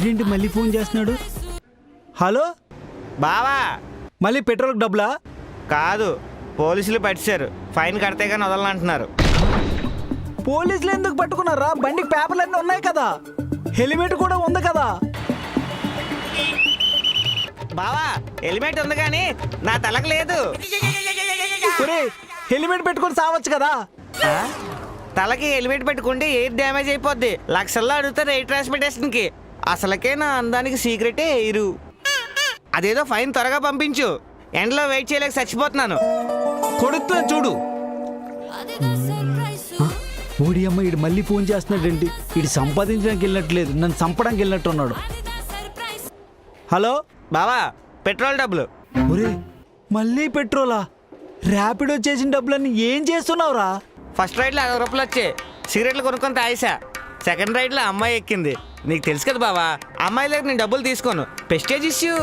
ఏంటి మళ్ళీ ఫోన్ చేస్తున్నాడు? హలో బావా, మళ్ళీ పెట్రోల్కి డబ్బులా? కాదు, పోలీసులు పట్టారు. ఫైన్ కడితే కానీ వదలనంటున్నారు. పోలీసులు ఎందుకు పట్టుకున్నారా? బండికి పేపర్లు అన్నీ ఉన్నాయి కదా, హెల్మెట్ కూడా ఉంది కదా. బావా, హెల్మెట్ ఉంది కానీ నా తలకు లేదు. హెల్మెట్ పెట్టుకొని సావచ్చు కదా. ఆ? తలకి హెల్మెట్ పెట్టుకుంటే ఎయిర్ డ్యామేజ్ అయిపోద్ది. లక్షల్లో అడుగుతారు ఎయిర్ ట్రాన్స్పోర్టేషన్కి. అసలుకే నా అందానికి సీక్రెటే ఎయిరు. అదేదో ఫైన్ త్వరగా పంపించు, ఎండలో వెయిట్ చేయలేక చచ్చిపోతున్నాను. కొడుతున్నా చూడు. ఓడి అమ్మ, ఇడు మళ్ళీ ఫోన్ చేస్తున్నాడండి. ఇడు సంపాదించడానికి వెళ్ళినట్లేదు, నన్ను చంపడానికి వెళ్ళినట్టు ఉన్నాడు. హలో బావా, పెట్రోల్ డబ్బులు. ఒరే, మళ్ళీ పెట్రోలా? ర్యాపిడో చేసిన డబ్బులన్నీ ఏం చేస్తున్నావురా? ఫస్ట్ రైడ్లో 60 రూపాయలు వచ్చాయి. సిగరెట్లు కొనుక్కొని తాగేసా. సెకండ్ రైడ్లో అమ్మాయి ఎక్కింది. నీకు తెలుసు కదా బావా, అమ్మాయి దగ్గర నేను డబ్బులు తీసుకోను, ప్రెస్టేజ్ ఇష్యూ.